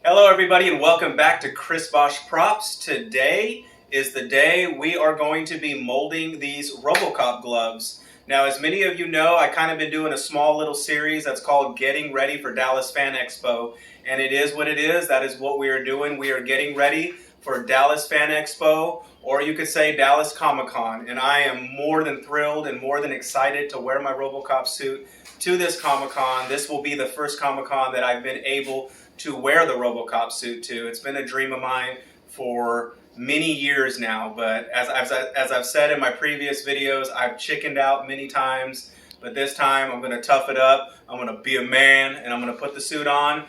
Hello everybody and welcome back to Chris Bosch Props. Today is the day we are going to be molding these Robocop gloves. Now, as many of you know, I kind of been doing a small little series that's called Getting Ready for Dallas Fan Expo. And it is what it is. That is what we are doing. We are getting ready for Dallas Fan Expo, or you could say Dallas Comic-Con. And I am more than thrilled and more than excited to wear my Robocop suit to this Comic-Con. This will be the first Comic-Con that I've been able to wear the Robocop suit to. It's been a dream of mine for many years now, but as I've said in my previous videos, I've chickened out many times, but this time I'm going to tough it up. I'm going to be a man and I'm going to put the suit on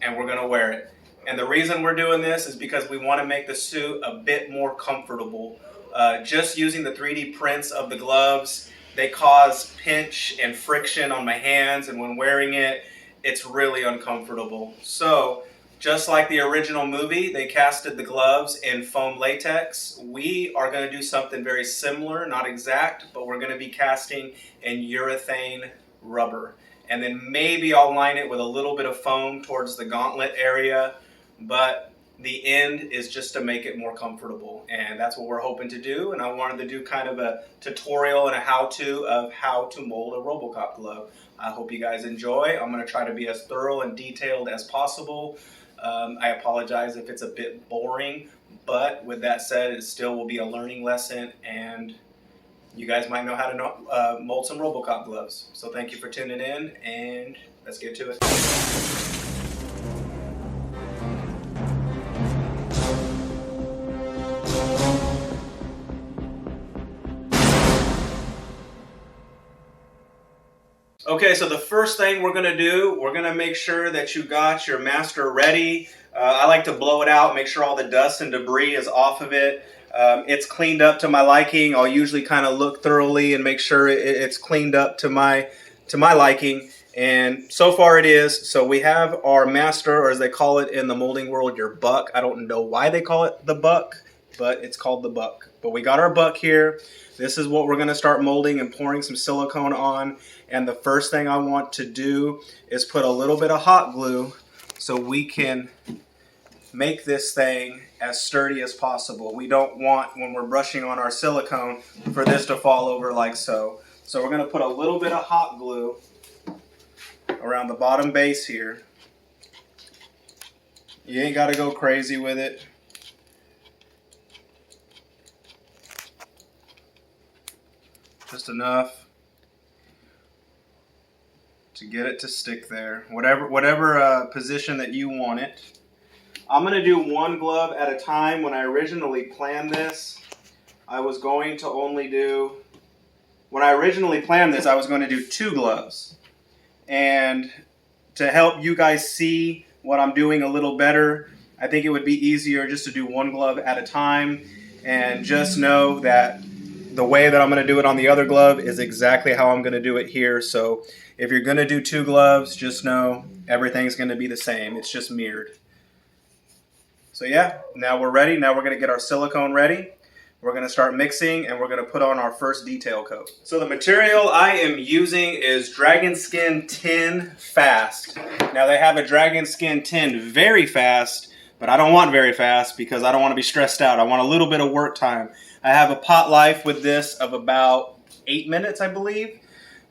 and we're going to wear it. And the reason we're doing this is because we want to make the suit a bit more comfortable. Just using the 3D prints of the gloves, they cause pinch and friction on my hands, and when wearing it, it's really uncomfortable. So, just like the original movie, they casted the gloves in foam latex. We are going to do something very similar, not exact, but we're going to be casting in urethane rubber. And then maybe I'll line it with a little bit of foam towards the gauntlet area, but the end is just to make it more comfortable. And that's what we're hoping to do. And I wanted to do kind of a tutorial and a how-to of how to mold a Robocop glove. I hope you guys enjoy. I'm going to try to be as thorough and detailed as possible. I apologize if it's a bit boring, but with that said, it still will be a learning lesson, and you guys might know how to mold some Robocop gloves. So thank you for tuning in, and let's get to it. Okay, so the first thing we're going to do, we're going to make sure that you got your master ready. I like to blow it out, make sure all the dust and debris is off of it. It's cleaned up to my liking. I'll usually kind of look thoroughly and make sure it's cleaned up to my liking. And so far it is. So we have our master, or as they call it in the molding world, your buck. I don't know why they call it the buck, but it's called the buck. But we got our buck here. This is what we're going to start molding and pouring some silicone on. And the first thing I want to do is put a little bit of hot glue so we can make this thing as sturdy as possible. We don't want, when we're brushing on our silicone, for this to fall over like so. So we're going to put a little bit of hot glue around the bottom base here. You ain't got to go crazy with it. Just enough to get it to stick there. Whatever position that you want it. I'm going to do one glove at a time. When I originally planned this, I was going to do two gloves. And to help you guys see what I'm doing a little better, I think it would be easier just to do one glove at a time. And just know that the way that I'm going to do it on the other glove is exactly how I'm going to do it here. So if you're going to do two gloves, just know everything's going to be the same. It's just mirrored. So yeah, now we're ready. Now we're going to get our silicone ready. We're going to start mixing and we're going to put on our first detail coat. So the material I am using is Dragon Skin Tin Fast. Now they have a Dragon Skin Tin Very Fast, but I don't want very fast because I don't want to be stressed out. I want a little bit of work time. I have a pot life with this of about 8 minutes, I believe.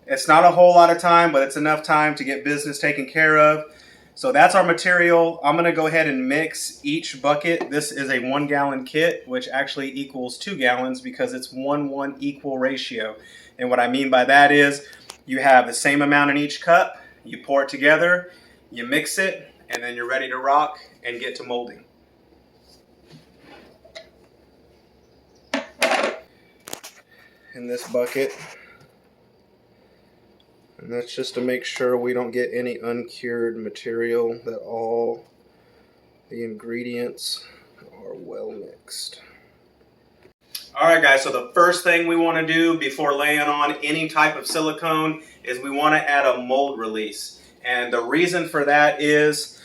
It's not a whole lot of time, but it's enough time to get business taken care of. So that's our material. I'm going to go ahead and mix each bucket. This is a 1 gallon kit, which actually equals 2 gallons because it's 1-1 equal ratio. And what I mean by that is you have the same amount in each cup, you pour it together, you mix it, and then you're ready to rock and get to molding. In this bucket, and that's just to make sure we don't get any uncured material, that all the ingredients are well mixed. Alright guys, so the first thing we want to do before laying on any type of silicone is we want to add a mold release. And the reason for that is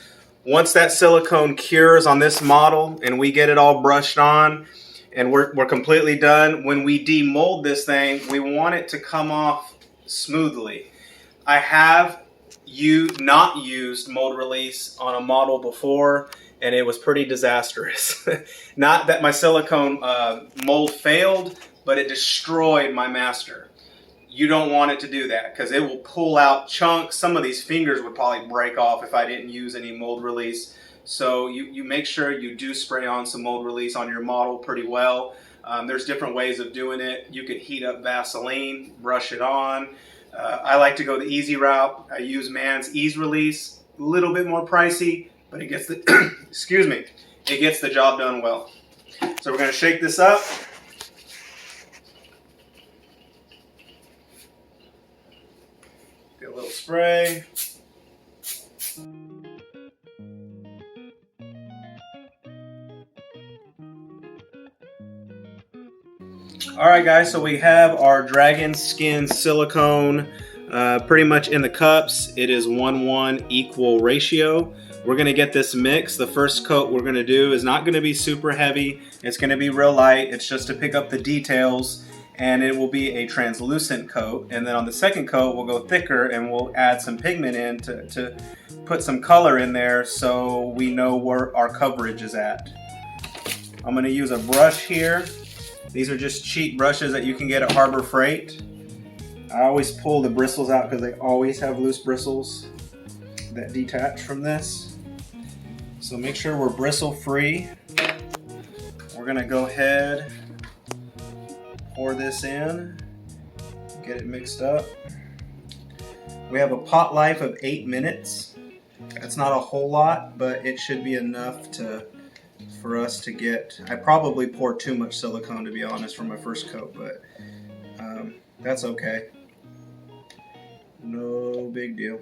once that silicone cures on this model and we get it all brushed on, and we're completely done, when we demold this thing, we want it to come off smoothly. I have not used mold release on a model before, and it was pretty disastrous. Not that my silicone mold failed, but it destroyed my master. You don't want it to do that because it will pull out chunks. Some of these fingers would probably break off if I didn't use any mold release. So you make sure you do spray on some mold release on your model pretty well. There's different ways of doing it. You can heat up Vaseline, brush it on. I like to go the easy route. I use Mann's Ease Release. A little bit more pricey, but it gets the excuse me, it gets the job done well. So we're going to shake this up. Get a little spray. Alright guys, so we have our dragon skin silicone pretty much in the cups. It is 1:1 equal ratio. We're going to get this mix. The first coat we're going to do is not going to be super heavy. It's going to be real light. It's just to pick up the details, and it will be a translucent coat. And then on the second coat we'll go thicker and we'll add some pigment in to put some color in there so we know where our coverage is at. I'm going to use a brush here. These are just cheap brushes that you can get at Harbor Freight. I always pull the bristles out because they always have loose bristles that detach from this. So make sure we're bristle free. We're gonna go ahead, pour this in, get it mixed up. We have a pot life of 8 minutes. That's not a whole lot, but it should be enough for us to get. I probably poured too much silicone, to be honest, for my first coat, but that's okay. No big deal.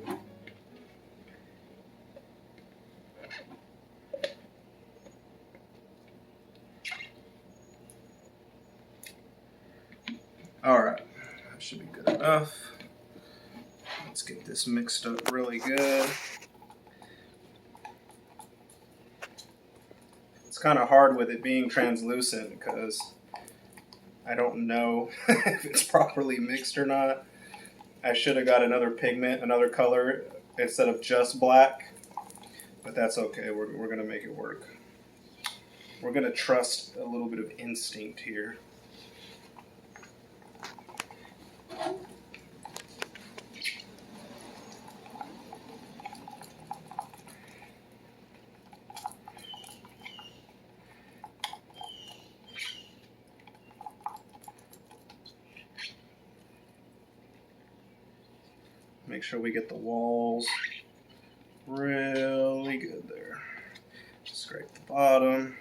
Alright, that should be good enough. Let's get this mixed up really good. It's kind of hard with it being translucent because I don't know if it's properly mixed or not. I should have got another pigment, another color instead of just black, but that's okay. We're going to make it work. We're going to trust a little bit of instinct here. Make sure we get the walls really good there. Scrape the bottom.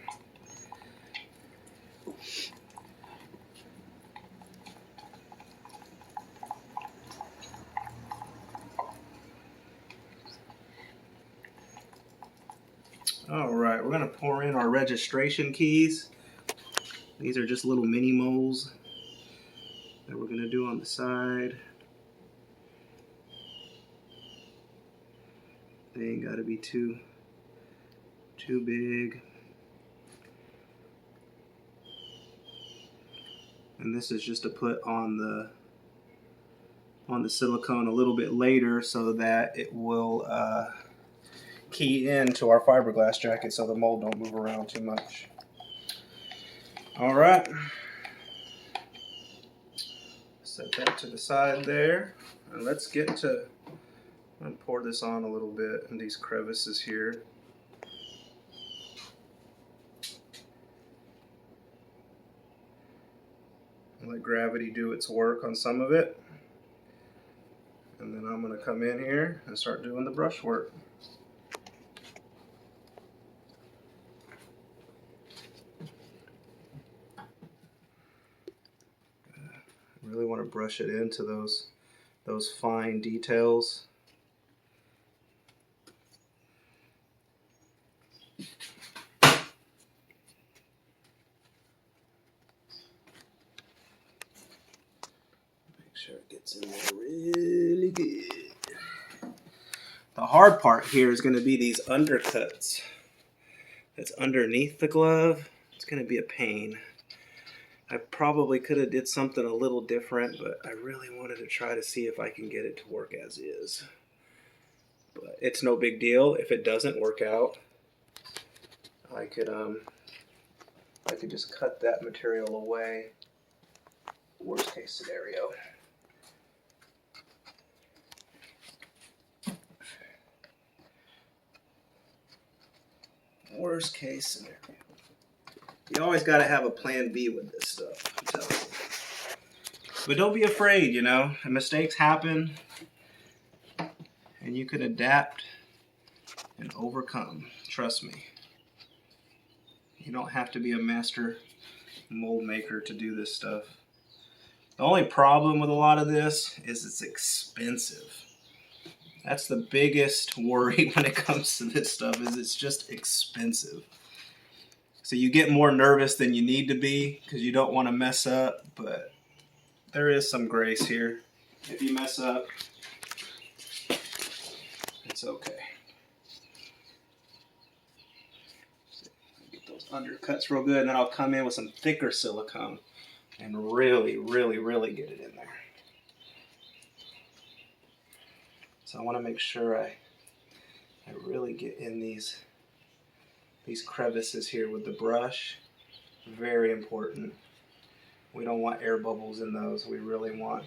Alright, we're going to pour in our registration keys. These are just little mini moles that we're going to do on the side. They ain't got to be too big. And this is just to put on the silicone a little bit later so that it will key into our fiberglass jacket so the mold don't move around too much. All right. Set that to the side there. And let's get to, I'm going to pour this on a little bit in these crevices here. And let gravity do its work on some of it. And then I'm going to come in here and start doing the brush work. I really want to brush it into those fine details. Make sure it gets in there really good. The hard part here is going to be these undercuts that's underneath the glove. It's going to be a pain. I probably could have did something a little different, but I really wanted to try to see if I can get it to work as is. But it's no big deal if it doesn't work out. I could just cut that material away. Worst case scenario. Worst case scenario. You always got to have a plan B with this stuff, I'm telling you. But don't be afraid, you know. Mistakes happen, and you can adapt and overcome. Trust me. You don't have to be a master mold maker to do this stuff. The only problem with a lot of this is it's expensive. That's the biggest worry when it comes to this stuff, is it's just expensive. So you get more nervous than you need to be because you don't want to mess up, but there is some grace here. If you mess up, it's okay. Get those undercuts real good, and then I'll come in with some thicker silicone and really, really, really get it in there. So I want to make sure I really get in these crevices here with the brush. Very important. We don't want air bubbles in those. We really want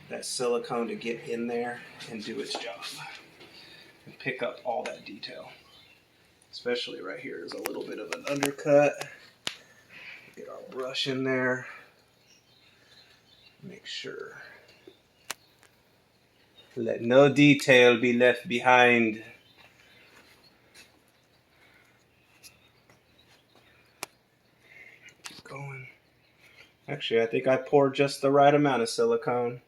that silicone to get in there and do its job and pick up all that detail. Especially right here is a little bit of an undercut. Get our brush in there. Make sure. Let no detail be left behind. Keep going. Actually, I think I poured just the right amount of silicone.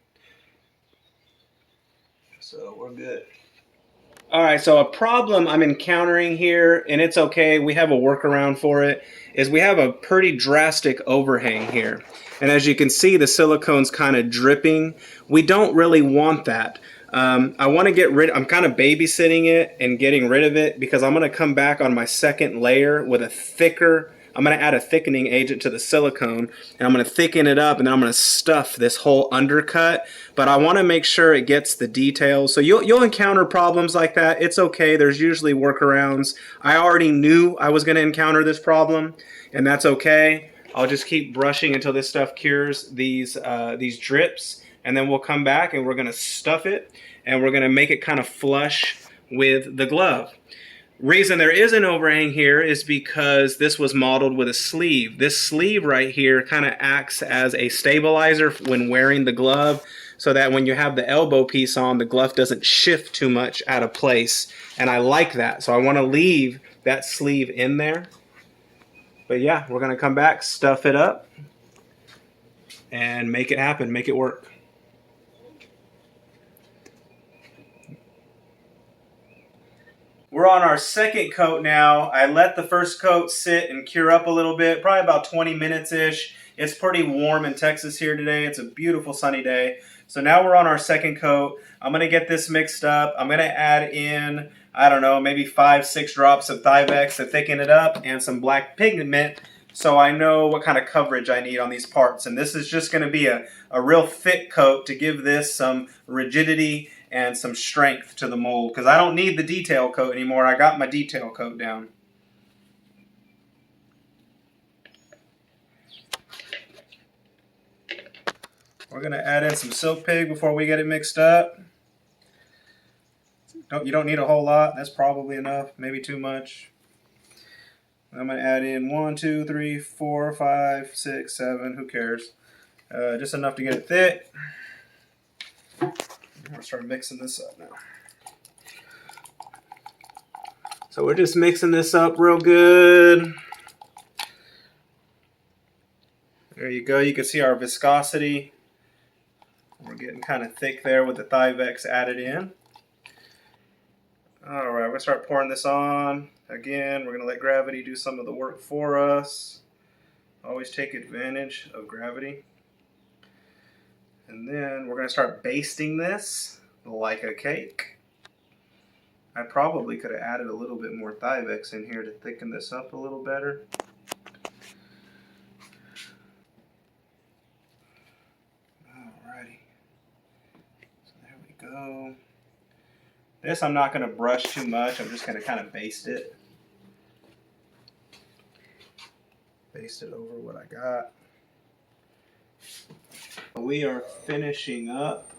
So we're good. All right, so a problem I'm encountering here, and it's okay, we have a workaround for it, is we have a pretty drastic overhang here. And as you can see, the silicone's kind of dripping. We don't really want that. I want to get rid, I'm kind of babysitting it and getting rid of it because I'm going to come back on my second layer with a thicker, I'm going to add a thickening agent to the silicone, and I'm going to thicken it up, and then I'm going to stuff this whole undercut. But I want to make sure it gets the details. So you'll encounter problems like that. It's okay. There's usually workarounds. I already knew I was going to encounter this problem, and that's okay. I'll just keep brushing until this stuff cures these drips, and then we'll come back and we're going to stuff it, and we're going to make it kind of flush with the glove. Reason there is an overhang here is because this was modeled with a sleeve. This sleeve right here kind of acts as a stabilizer when wearing the glove, so that when you have the elbow piece on, the glove doesn't shift too much out of place. And I like that, so I want to leave that sleeve in there. But yeah, we're going to come back, stuff it up, and make it happen, make it work. We're on our second coat now. I let the first coat sit and cure up a little bit, probably about 20 minutes-ish. It's pretty warm in Texas here today. It's a beautiful sunny day. So now we're on our second coat. I'm going to get this mixed up. I'm going to add in, I don't know, maybe 5-6 drops of Thivex to thicken it up and some black pigment so I know what kind of coverage I need on these parts. And this is just going to be a real thick coat to give this some rigidity and some strength to the mold, because I don't need the detail coat anymore. I got my detail coat down. We're going to add in some Silk Pig before we get it mixed up. You don't need a whole lot. That's probably enough, maybe too much. I'm going to add in 1, 2, 3, 4, 5, 6, 7, who cares? Just enough to get it thick. I'm going to start mixing this up now. So we're just mixing this up real good. There you go. You can see our viscosity. We're getting kind of thick there with the Thivex added in. All right, we're going to start pouring this on. Again, we're going to let gravity do some of the work for us. Always take advantage of gravity. And then we're going to start basting this like a cake. I probably could have added a little bit more Thivex in here to thicken this up a little better. Alrighty. So there we go. This I'm not going to brush too much. I'm just going to kind of baste it. Baste it over what I got. We are finishing up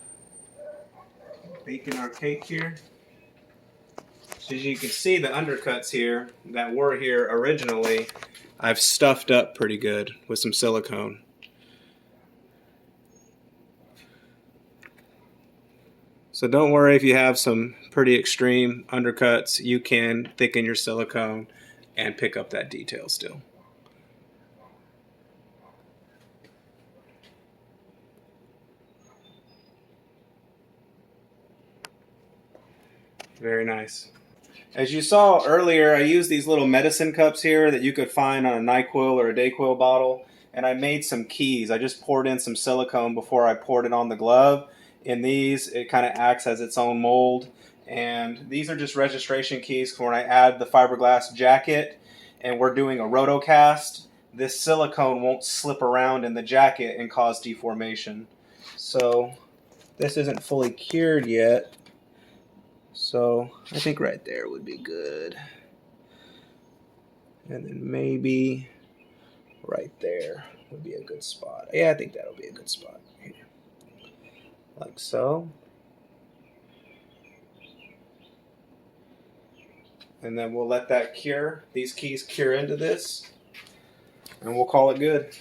baking our cake here. So as you can see, the undercuts here that were here originally, I've stuffed up pretty good with some silicone. So don't worry if you have some pretty extreme undercuts, you can thicken your silicone and pick up that detail still. Very nice. As you saw earlier, I used these little medicine cups here that you could find on a NyQuil or a DayQuil bottle, and I made some keys. I just poured in some silicone before I poured it on the glove. In these, it kind of acts as its own mold, and these are just registration keys for when I add the fiberglass jacket and we're doing a rotocast. This silicone won't slip around in the jacket and cause deformation. So this isn't fully cured yet. So I think right there would be good. And then maybe right there would be a good spot. Yeah, I think that'll be a good spot. Here. Like so. And then we'll let that cure. These keys cure into this. And we'll call it good.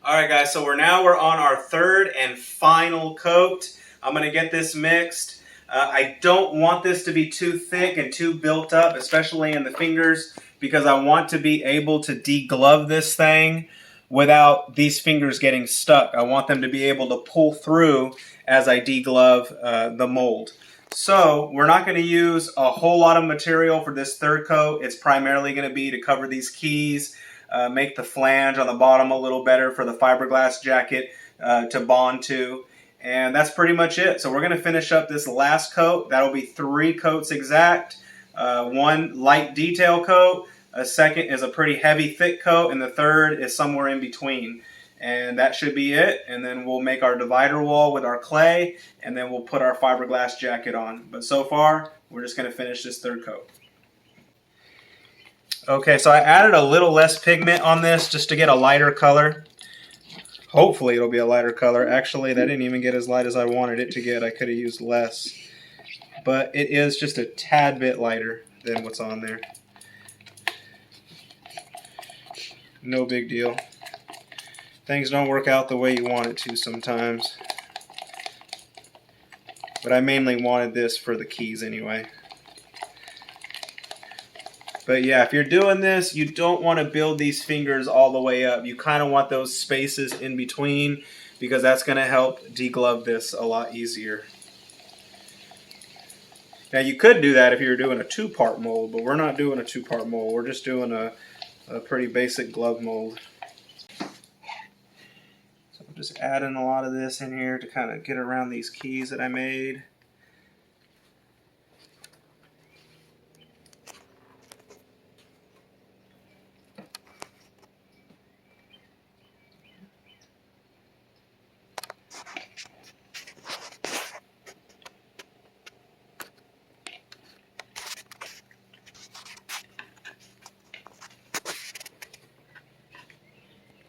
Alright guys, so we're on our third and final coat. I'm going to get this mixed. I don't want this to be too thick and too built up, especially in the fingers, because I want to be able to deglove this thing without these fingers getting stuck. I want them to be able to pull through as I deglove the mold. So we're not going to use a whole lot of material for this third coat. It's primarily going to be to cover these keys, make the flange on the bottom a little better for the fiberglass jacket to bond to. And that's pretty much it. So we're going to finish up this last coat. That'll be 3 coats exact. One light detail coat, a second is a pretty heavy thick coat, and the third is somewhere in between. And that should be it. And then we'll make our divider wall with our clay, and then we'll put our fiberglass jacket on. But so far, we're just going to finish this third coat. Okay, so I added a little less pigment on this just to get a lighter color. Hopefully it'll be a lighter color. Actually, that didn't even get as light as I wanted it to get. I could have used less. But it is just a tad bit lighter than what's on there. No big deal. Things don't work out the way you want it to sometimes. But I mainly wanted this for the keys anyway. But yeah, if you're doing this, you don't want to build these fingers all the way up. You kind of want those spaces in between, because that's going to help deglove this a lot easier. Now you could do that if you were doing a 2-part mold, but we're not doing a 2-part mold. We're just doing a pretty basic glove mold. So I'm just adding a lot of this in here to kind of get around these keys that I made.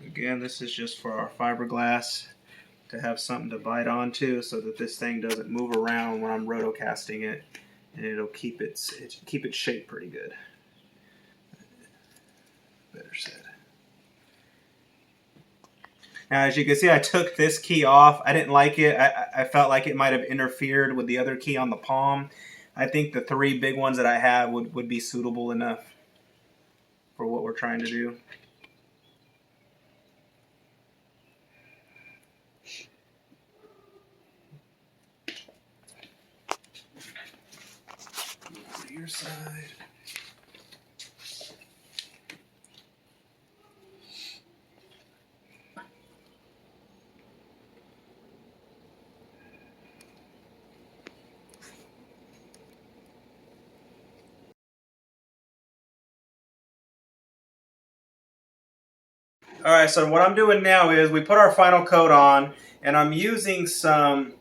Again, this is just for our fiberglass to have something to bite onto so that this thing doesn't move around when I'm rotocasting it, and it'll keep its shape pretty good. Better said. Now, as you can see, I took this key off. I didn't like it. I felt like it might have interfered with the other key on the palm. I think the 3 big ones that I have would be suitable enough for what we're trying to do. Your side. All right, so what I'm doing now is we put our final coat on, and I'm using some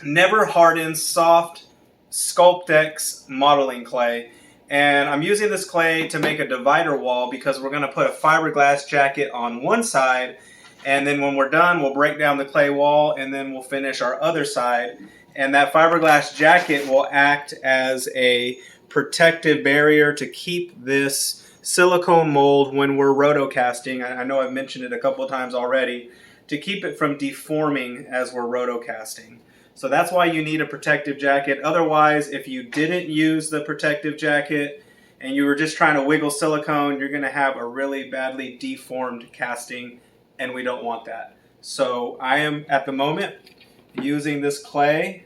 never hardened soft Sculptex modeling clay. And I'm using this clay to make a divider wall because we're going to put a fiberglass jacket on one side, and then when we're done we'll break down the clay wall and then we'll finish our other side. And that fiberglass jacket will act as a protective barrier to keep this silicone mold when we're rotocasting. I know I've mentioned it a couple of times already, to keep it from deforming as we're rotocasting. So that's why you need a protective jacket. Otherwise, if you didn't use the protective jacket and you were just trying to wiggle silicone, you're going to have a really badly deformed casting, and we don't want that. So I am, at the moment, using this clay,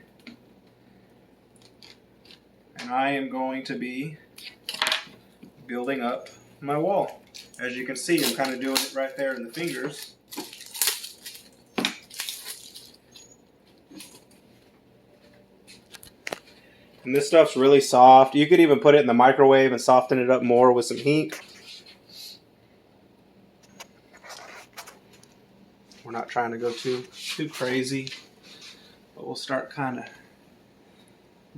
and I am going to be building up my wall. As you can see, I'm kind of doing it right there in the fingers. And this stuff's really soft. You could even put it in the microwave and soften it up more with some heat. We're not trying to go too crazy, but we'll start kind of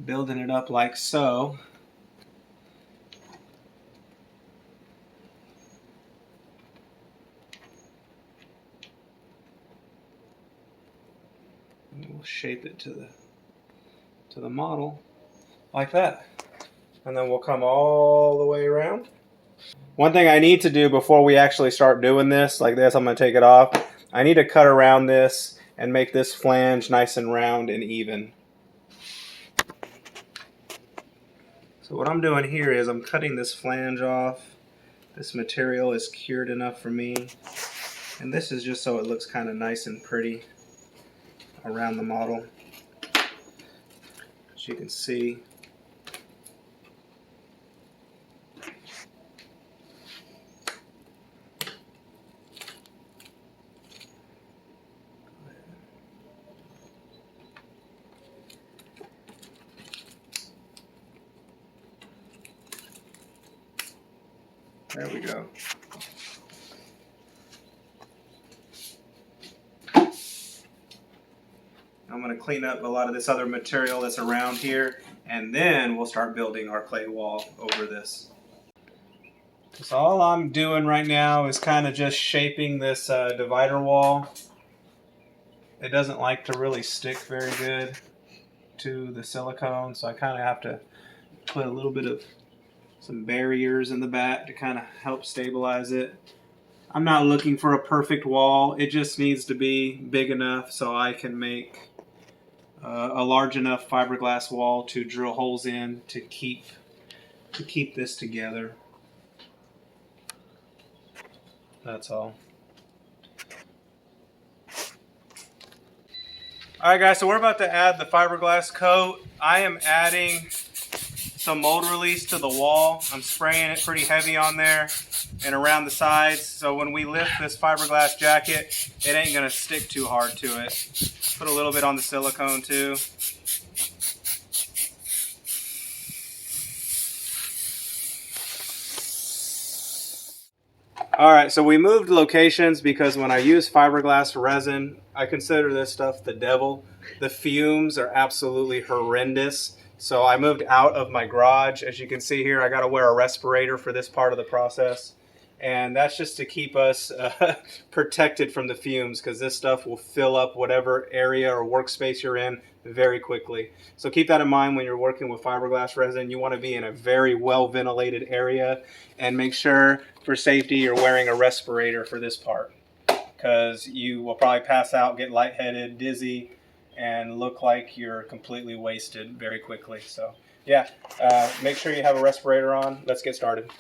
building it up like so. And we'll shape it to the model like that. And then we'll come all the way around. One thing I need to do before we actually start doing this, like this, I'm going to take it off. I need to cut around this and make this flange nice and round and even. So what I'm doing here is I'm cutting this flange off. This material is cured enough for me. And this is just so it looks kind of nice and pretty around the model. As you can see. There we go. I'm going to clean up a lot of this other material that's around here, and then we'll start building our clay wall over this. So all I'm doing right now is kind of just shaping this divider wall. It doesn't like to really stick very good to the silicone, so I kind of have to put a little bit of some barriers in the back to kind of help stabilize it. I'm not looking for a perfect wall. It just needs to be big enough so I can make a large enough fiberglass wall to drill holes in to keep this together. That's all. Alright guys, so we're about to add the fiberglass coat. I am adding some mold release to the wall. I'm spraying it pretty heavy on there and around the sides, so when we lift this fiberglass jacket, it ain't gonna stick too hard to it. Put a little bit on the silicone too. Alright, so we moved locations because when I use fiberglass resin, I consider this stuff the devil. The fumes are absolutely horrendous. So I moved out of my garage. As you can see here, I got to wear a respirator for this part of the process. And that's just to keep us protected from the fumes, because this stuff will fill up whatever area or workspace you're in very quickly. So keep that in mind when you're working with fiberglass resin. You want to be in a very well ventilated area, and make sure for safety you're wearing a respirator for this part, because you will probably pass out, get lightheaded, dizzy, and look like you're completely wasted very quickly. So yeah, make sure you have a respirator on. Let's get started.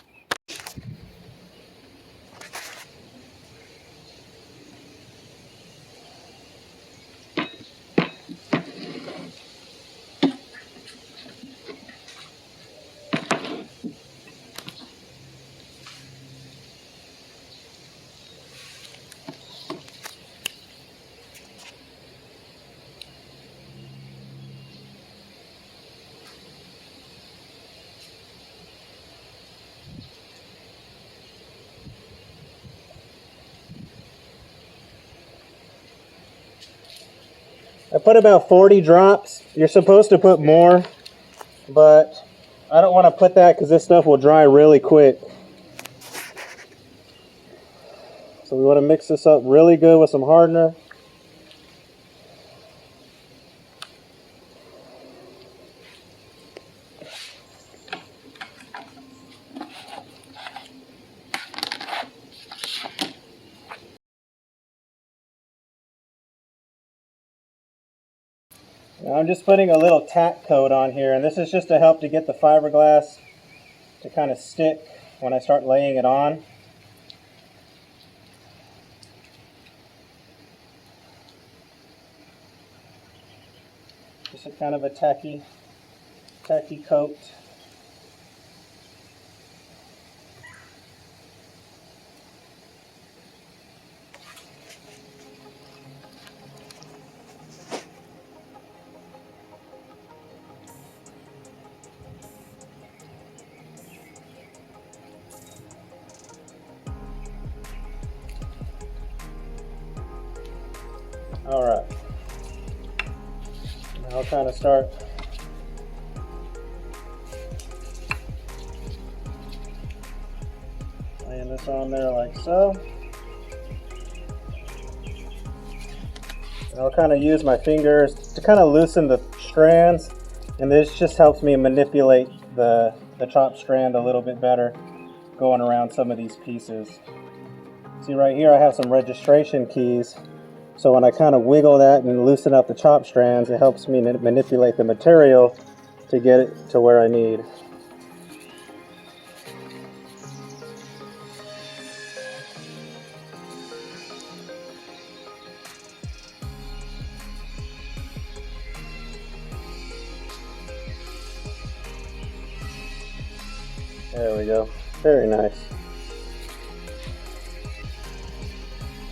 I put about 40 drops. You're supposed to put more, but I don't want to put that because this stuff will dry really quick. So we want to mix this up really good with some hardener. Now I'm just putting a little tack coat on here, and this is just to help to get the fiberglass to kind of stick when I start laying it on. Just a kind of a tacky coat. All right, now I'll kind of start laying this on there like so. And I'll kind of use my fingers to kind of loosen the strands, and this just helps me manipulate the chopped strand a little bit better going around some of these pieces. See right here I have some registration keys. So when I kind of wiggle that and loosen up the chop strands, it helps me manipulate the material to get it to where I need. There we go. Very nice.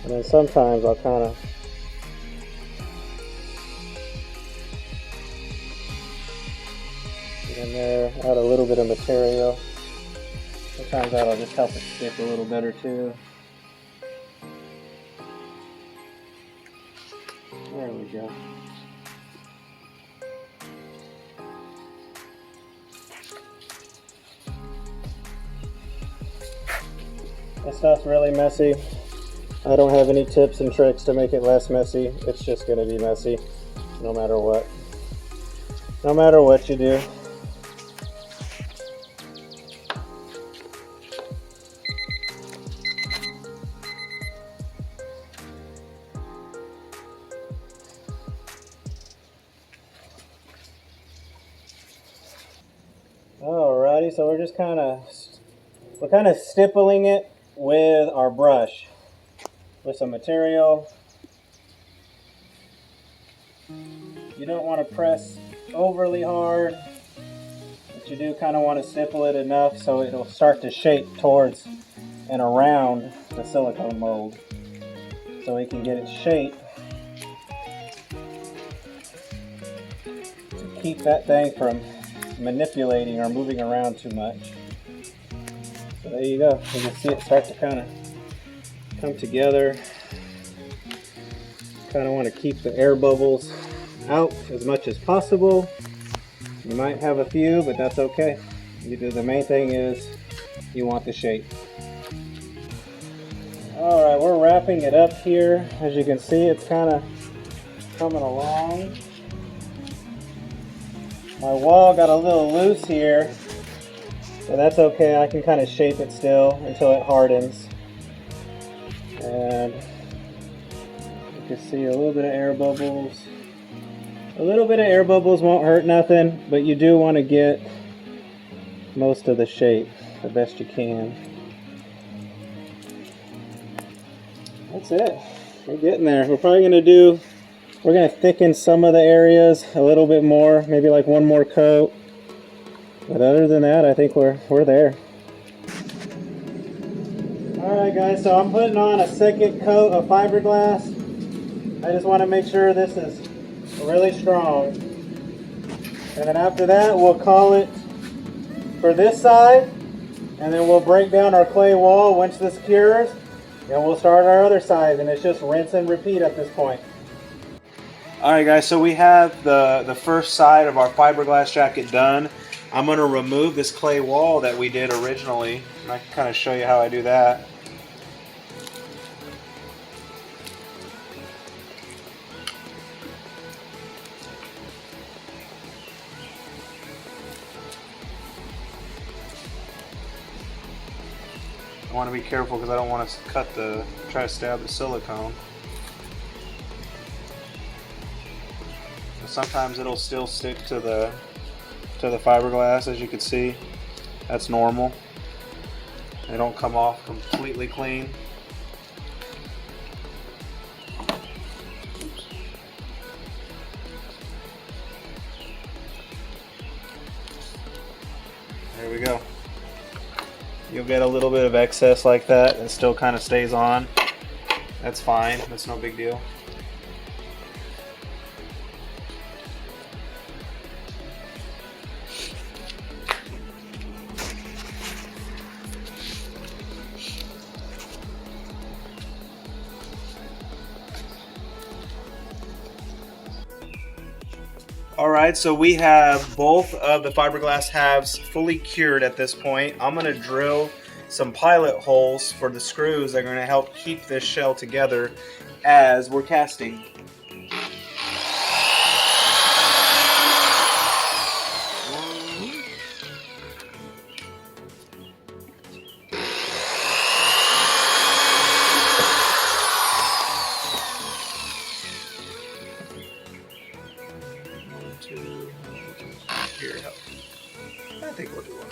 And then sometimes I'll kind of get in there, add a little bit of material. Sometimes that'll just help it stick a little better too. There we go. This stuff's really messy. I don't have any tips and tricks to make it less messy. It's just going to be messy no matter what. No matter what you do. Alrighty, so we're kind of stippling it with our brush with some material. You don't want to press overly hard, but you do kind of want to stipple it enough so it'll start to shape towards and around the silicone mold, so we can get its shape to keep that thing from manipulating or moving around too much. So there you go. You can see it start to kind of come together. Kind of want to keep the air bubbles out as much as possible. You might have a few, but that's okay. The main thing is you want the shape. Alright, we're wrapping it up here. As you can see, it's kind of coming along. My wall got a little loose here, but that's okay. I can kind of shape it still until it hardens. And you can see a little bit of air bubbles. A little bit of air bubbles won't hurt nothing, but you do want to get most of the shape the best you can. That's it. We're getting there. We're going to thicken some of the areas a little bit more, maybe like one more coat. But other than that, I think we're there. Alright guys, so I'm putting on a second coat of fiberglass. I just want to make sure this is really strong. And then after that, we'll call it for this side. And then we'll break down our clay wall once this cures. And we'll start our other side. And it's just rinse and repeat at this point. Alright guys, so we have the first side of our fiberglass jacket done. I'm going to remove this clay wall that we did originally, and I can kind of show you how I do that. I want to be careful because I don't want to try to stab the silicone. Sometimes it'll still stick to the fiberglass, as you can see. That's normal. They don't come off completely clean. There we go. You'll get a little bit of excess like that. It still kind of stays on. That's fine. That's no big deal. Alright, so we have both of the fiberglass halves fully cured at this point. I'm going to drill some pilot holes for the screws that are going to help keep this shell together as we're casting. Here, help. I think we'll do one.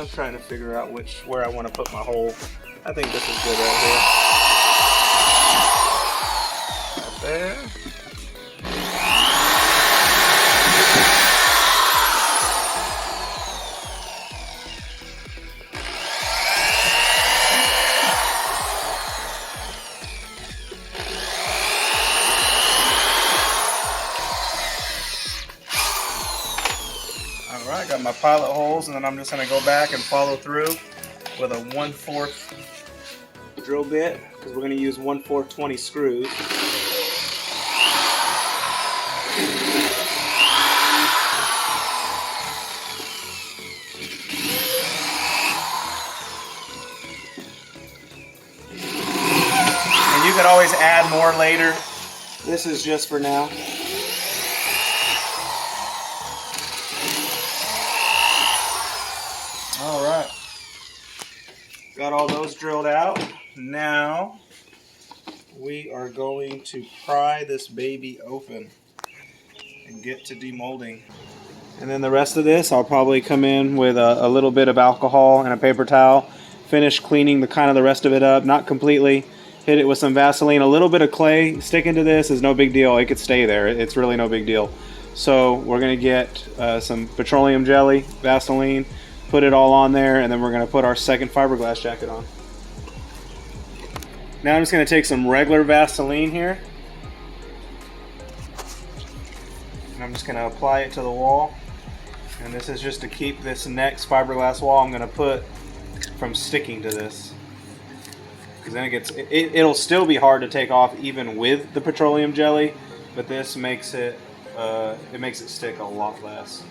I'm trying to figure out where I want to put my hole. I think this is good right here. Right there. Alright, got my pilot holes, and then I'm just going to go back and follow through with a 1/4 drill bit, because we're going to use 1/4 20 screws. And you could always add more later. This is just for now. Alright, got all those drilled out. Now we are going to pry this baby open and get to demolding. And then the rest of this, I'll probably come in with a little bit of alcohol and a paper towel, finish cleaning the rest of it up, not completely, hit it with some Vaseline, a little bit of clay. Sticking to this is no big deal, it could stay there, it's really no big deal. So we're going to get some petroleum jelly, Vaseline, put it all on there, and then we're going to put our second fiberglass jacket on. Now I'm just going to take some regular Vaseline here, and I'm just going to apply it to the wall. And this is just to keep this next fiberglass wall I'm going to put from sticking to this, because then it'll still be hard to take off even with the petroleum jelly, but this makes it stick a lot less.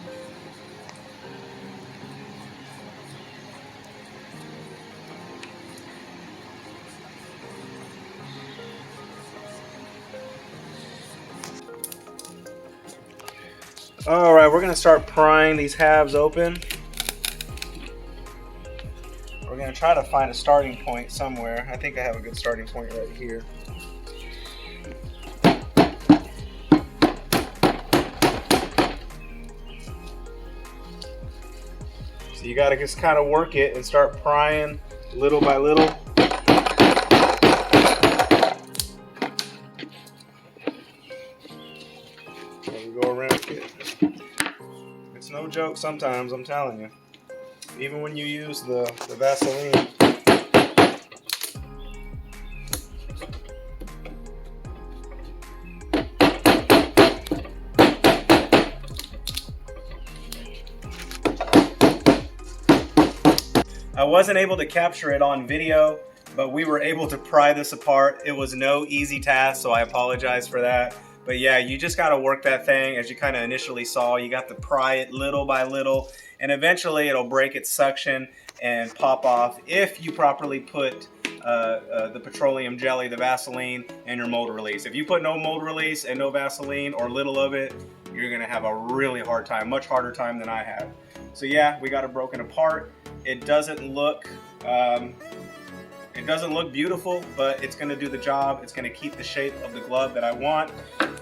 Alright, we're going to start prying these halves open. We're going to try to find a starting point somewhere. I think I have a good starting point right here. So you got to just kind of work it and start prying little by little. Go around it. It's no joke sometimes, I'm telling you. Even when you use the Vaseline. I wasn't able to capture it on video but we were able to pry this apart. It was no easy task, so I apologize for that. But yeah, you just got to work that thing. As you kind of initially saw, you got to pry it little by little, and eventually it'll break its suction and pop off if you properly put the petroleum jelly, the Vaseline, and your mold release. If you put no mold release and no Vaseline or little of it, you're gonna have a really hard time, much harder time than I have. So yeah, we got it broken apart. It doesn't look beautiful, but it's gonna do the job. It's gonna keep the shape of the glove that I want.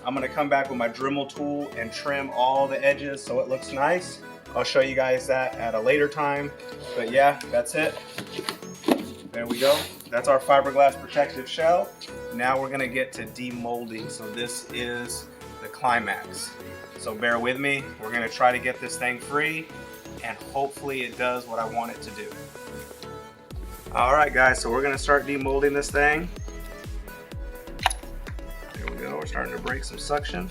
I'm gonna come back with my Dremel tool and trim all the edges so it looks nice. I'll show you guys that at a later time. But yeah, that's it. There we go. That's our fiberglass protective shell. Now we're gonna get to demolding. So this is the climax. So bear with me. We're gonna try to get this thing free, and hopefully it does what I want it to do. All right, guys, so we're gonna start demolding this thing. There we go, we're starting to break some suction.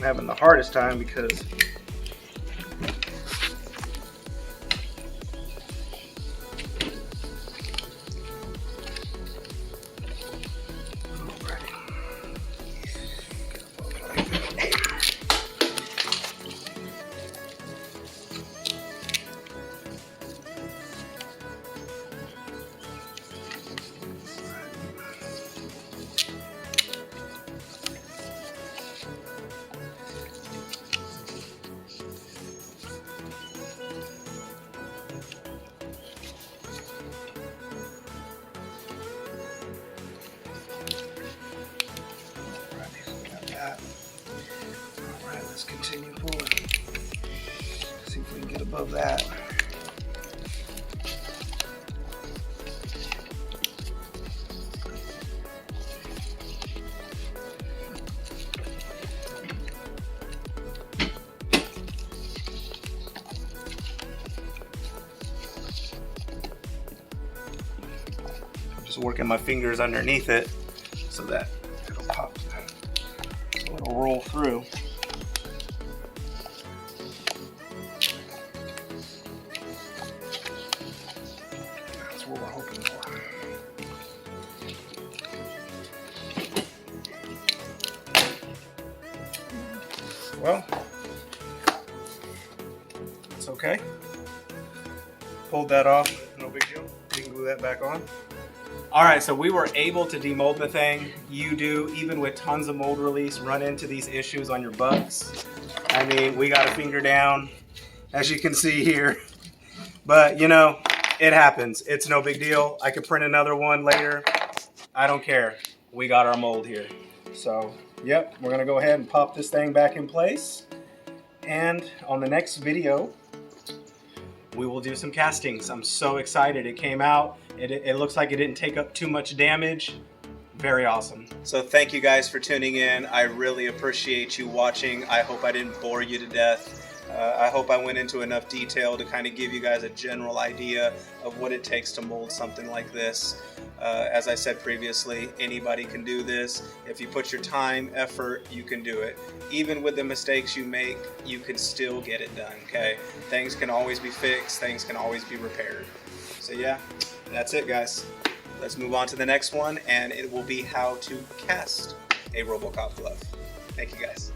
Having the hardest time because let's continue forward. See if we can get above that. I'm just working my fingers underneath it so that it'll pop, so it'll roll through. What we're hoping for. Well, it's okay. Pulled that off, no big deal. You can glue that back on. All right, so we were able to demold the thing. You do, even with tons of mold release, run into these issues on your bucks. I mean, we got a finger down, as you can see here. But, you know, it happens. It's no big deal. I could print another one later. I don't care. We got our mold here. So, yep, we're gonna go ahead and pop this thing back in place. And on the next video, we will do some castings. I'm so excited. It came out. It looks like it didn't take up too much damage. Very awesome. So thank you guys for tuning in. I really appreciate you watching. I hope I didn't bore you to death. I hope I went into enough detail to kind of give you guys a general idea of what it takes to mold something like this. As I said previously, anybody can do this. If you put your time, effort, you can do it. Even with the mistakes you make, you can still get it done, okay? Things can always be fixed, things can always be repaired. So yeah, that's it, guys. Let's move on to the next one, and it will be how to cast a Robocop glove. Thank you, guys.